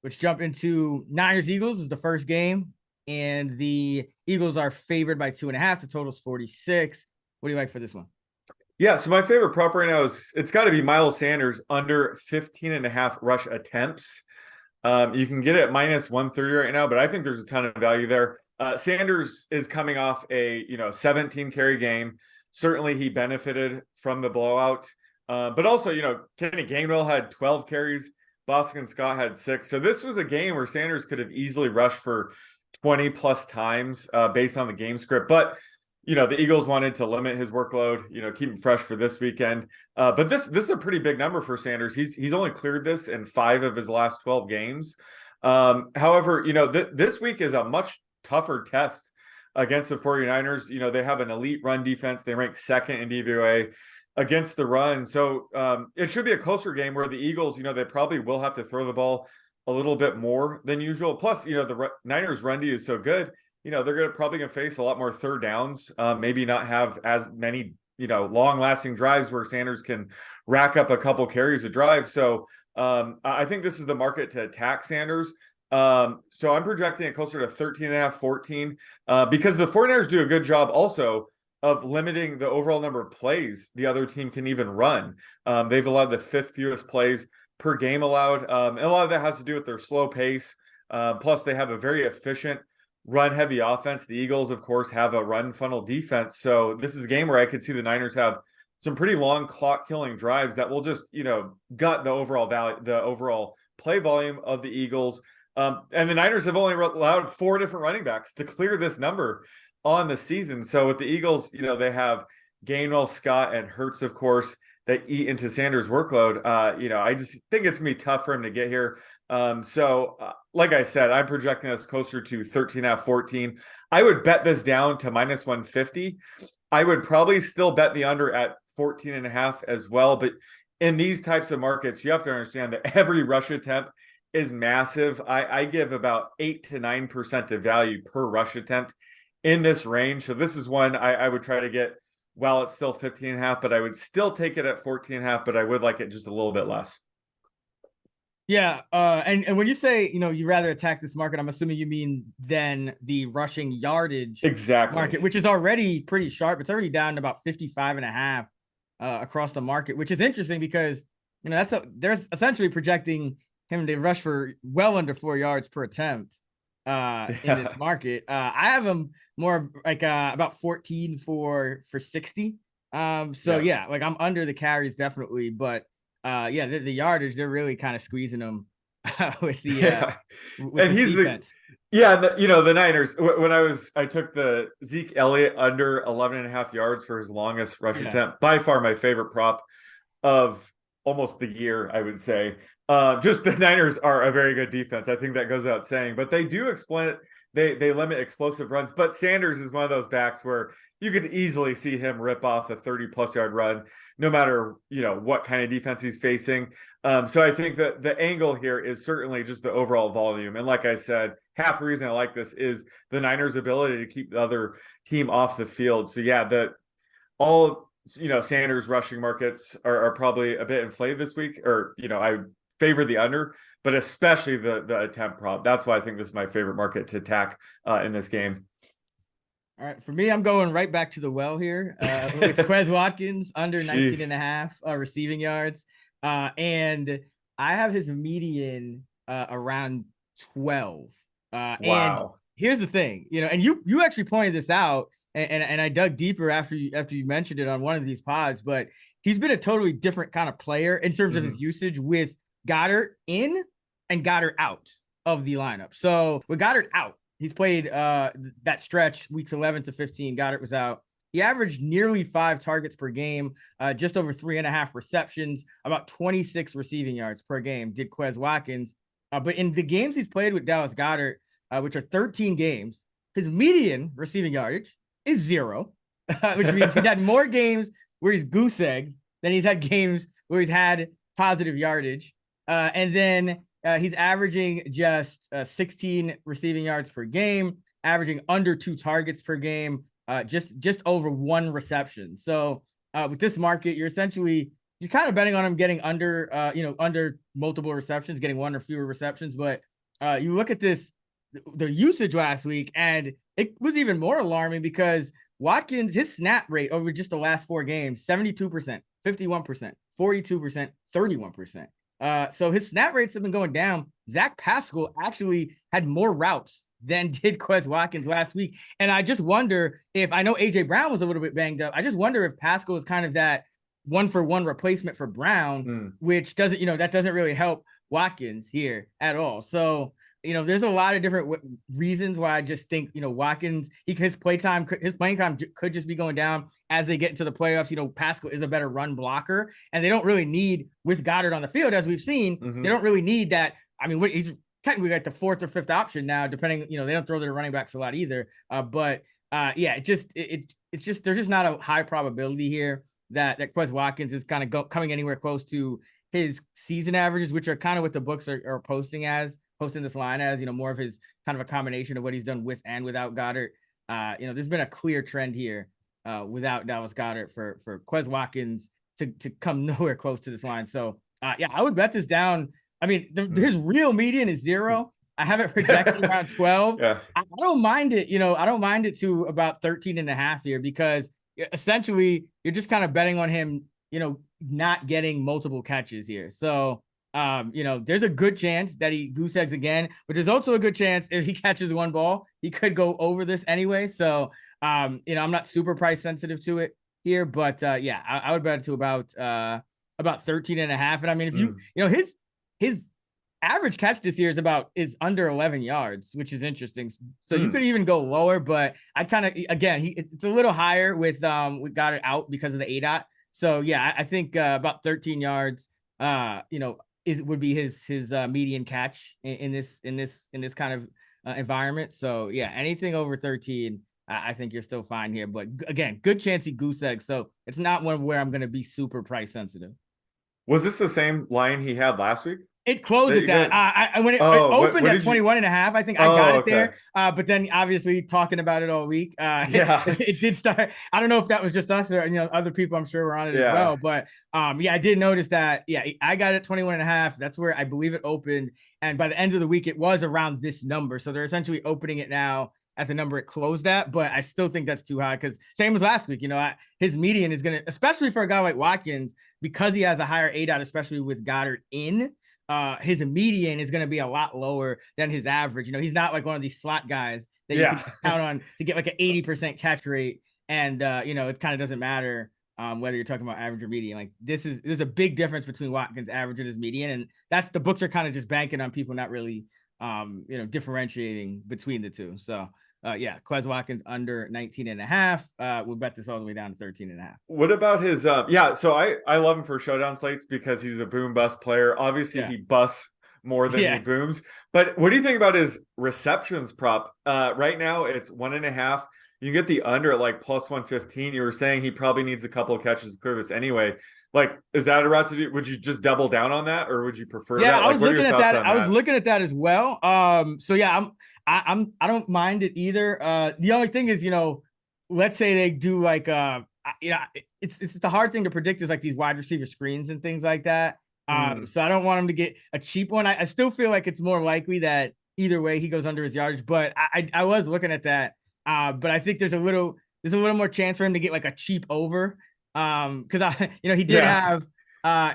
Let's jump into Niners Eagles is the first game, and the Eagles are favored by 2.5. The total's 46. What do you like for this one? Yeah, so my favorite prop right now is it's got to be Miles Sanders under 15 and a half rush attempts. You can get it at minus 130 right now, but I think there's a ton of value there. Sanders is coming off a 17 carry game. Certainly he benefited from the blowout. But also, Kenny Gainwell had 12 carries. Boston Scott had 6. So this was a game where Sanders could have easily rushed for 20 plus times based on the game script. But the Eagles wanted to limit his workload, keep him fresh for this weekend. But this is a pretty big number for Sanders. He's only cleared this in 5 of his last 12 games. However, this week is a much tougher test against the 49ers. They have an elite run defense. They rank second in DVOA against the run. So it should be a closer game where the Eagles, they probably will have to throw the ball a little bit more than usual. Plus, the Niners run D is so good. They're probably going to face a lot more third downs, maybe not have as many, long-lasting drives where Sanders can rack up a couple carries a drive. So I think this is the market to attack Sanders. So I'm projecting it closer to 13.5, 14, because the 49ers do a good job also of limiting the overall number of plays the other team can even run. They've allowed the 5th fewest plays per game allowed. And a lot of that has to do with their slow pace. Plus, they have a very efficient run-heavy offense. The Eagles, of course, have a run funnel defense. So this is a game where I could see the Niners have some pretty long clock-killing drives that will just, gut the overall value, the overall play volume of the Eagles. And the Niners have only allowed 4 different running backs to clear this number on the season. So with the Eagles, they have Gainwell, Scott, and Hurts, of course, that eat into Sanders' workload. I just think it's going to be tough for him to get here. Like I said, I'm projecting this closer to 13.5, 14. I would bet this down to minus 150. I would probably still bet the under at 14.5 as well. But in these types of markets, you have to understand that every rush attempt is massive. I give about 8 to 9% of value per rush attempt in this range. So this is one I would try to get while it's still 15.5, but I would still take it at 14.5, but I would like it just a little bit less. Yeah, and when you say, you rather attack this market, I'm assuming you mean then the rushing yardage market, which is already pretty sharp. It's already down to about 55.5 across the market, which is interesting because, they're essentially projecting him to rush for well under 4 yards per attempt in this market. I have him more like about 14 for 60. Like I'm under the carries definitely, but the yardage, they're really kind of squeezing them with the with and he's defense. The Niners, when I took the Zeke Elliott under 11.5 yards for his longest rush attempt, by far my favorite prop of almost the year, I would say. Just the Niners are a very good defense. I think that goes without saying, but they do explain it. They limit explosive runs, but Sanders is one of those backs where you could easily see him rip off a 30-plus yard run, no matter what kind of defense he's facing. So I think that the angle here is certainly just the overall volume. And like I said, half the reason I like this is the Niners' ability to keep the other team off the field. So Sanders rushing markets are probably a bit inflated this week, or I favor the under, but especially the attempt prop. That's why I think this is my favorite market to attack in this game. All right, for me, I'm going right back to the well here with Quez Watkins under 19.5 receiving yards. And I have his median around 12. Wow. And here's the thing, and you actually pointed this out, and I dug deeper after you mentioned it on one of these pods, but he's been a totally different kind of player in terms of his usage with Goddard in and Goddard out of the lineup. So with Goddard out, he's played that stretch weeks 11 to 15. Goddard was out. He averaged nearly 5 targets per game, just over 3.5 receptions, about 26 receiving yards per game did Quez Watkins. But in the games he's played with Dallas Goedert, which are 13 games, his median receiving yardage is 0, which means he's had more games where he's goose egg than he's had games where he's had positive yardage. And then he's averaging just 16 receiving yards per game, averaging under 2 targets per game, just over 1 reception. So with this market, you're essentially you're kind of betting on him getting under, under multiple receptions, getting one or fewer receptions. But you look at the usage last week, and it was even more alarming because Watkins, his snap rate over just the last 4 games, 72%, 51%, 42%, 31%. So his snap rates have been going down. Zach Pascal actually had more routes than did Quez Watkins last week. And I just wonder if, I know AJ Brown was a little bit banged up. I just wonder if Pascal is kind of that 1-for-1 replacement for Brown, which doesn't, that doesn't really help Watkins here at all. So, there's a lot of different reasons why I just think, Watkins, his playing time could just be going down as they get into the playoffs. Pascal is a better run blocker, and they don't really need, with Goddard on the field, as we've seen, they don't really need that. I mean, he's technically like the 4th or 5th option now, depending, they don't throw their running backs a lot either. It's just, there's just not a high probability here that Quez Watkins is kind of coming anywhere close to his season averages, which are kind of what the books are posting this line as, more of his kind of a combination of what he's done with and without Goddard. There's been a clear trend here without Dallas Goddard for Quez Watkins to come nowhere close to this line. So I would bet this down. I mean, his real median is 0. I have it projected around 12. Yeah. I don't mind it. I don't mind it to about 13.5 here, because essentially you're just kind of betting on him, not getting multiple catches here. So, there's a good chance that he goose eggs again, but there's also a good chance if he catches one ball, he could go over this anyway. So, I'm not super price sensitive to it here, but I would bet it to about 13.5. And I mean, if his average catch this year is under 11 yards, which is interesting. So you could even go lower, but I kind of, again, it's a little higher with Goddard out because of the ADOT. So I think about 13 yards, would be his median catch in this kind of environment. So anything over 13, I think you're still fine here. But again, good chance he goose egg. So it's not one where I'm going to be super price sensitive. Was this the same line he had last week? It closed at that. When it opened at 21.5, I think I got it there. But then obviously talking about it all week, it did start. I don't know if that was just us or other people, I'm sure, were on it as well. But I did notice that. I got it 21.5. That's where I believe it opened. And by the end of the week, it was around this number. So they're essentially opening it now at the number it closed at. But I still think that's too high, because same as last week, his median is going to, especially for a guy like Watkins, because he has a higher ADOT, especially with Goddard in. His median is going to be a lot lower than his average. He's not like one of these slot guys that you can count on to get like an 80% catch rate. And, it kind of doesn't matter whether you're talking about average or median. Like there's a big difference between Watkins' average and his median. And that's, the books are kind of just banking on people not really, differentiating between the two. So, Quez Watkins under 19.5. We'll bet this all the way down to 13.5. What about his so I love him for showdown slates because he's a boom bust player. Obviously he busts more than he booms. But what do you think about his receptions prop? Right now it's 1.5. You get the under at like plus 115. You were saying he probably needs a couple of catches to clear this anyway. Like, is that a route to do? Would you just double down on that, or would you prefer that? I was looking at that. I was looking at that as well. I don't mind it either. The only thing is, let's say they do like it's the hard thing to predict is like these wide receiver screens and things like that. So I don't want him to get a cheap one. I still feel like it's more likely that either way he goes under his yardage, but I was looking at that. But I think there's a little more chance for him to get like a cheap over. Because he did have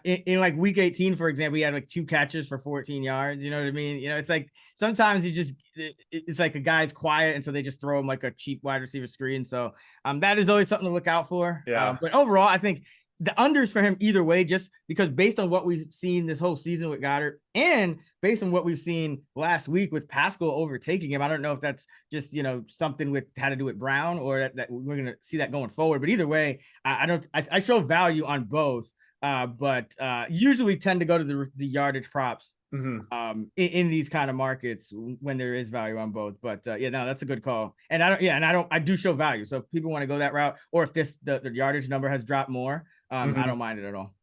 in like week 18, for example, he had like 2 catches for 14 yards. You know what I mean? It's like sometimes it's like a guy's quiet, and so they just throw him like a cheap wide receiver screen. So that is always something to look out for. But overall, I think the unders for him either way, just because based on what we've seen this whole season with Goddard and based on what we've seen last week with Pascal overtaking him, I don't know if that's just, something with how to do with Brown, or that we're going to see that going forward. But either way, I show value on both, but usually tend to go to the yardage props in these kind of markets when there is value on both. But that's a good call. And I do show value. So if people want to go that route, or if the yardage number has dropped more, I don't mind it at all.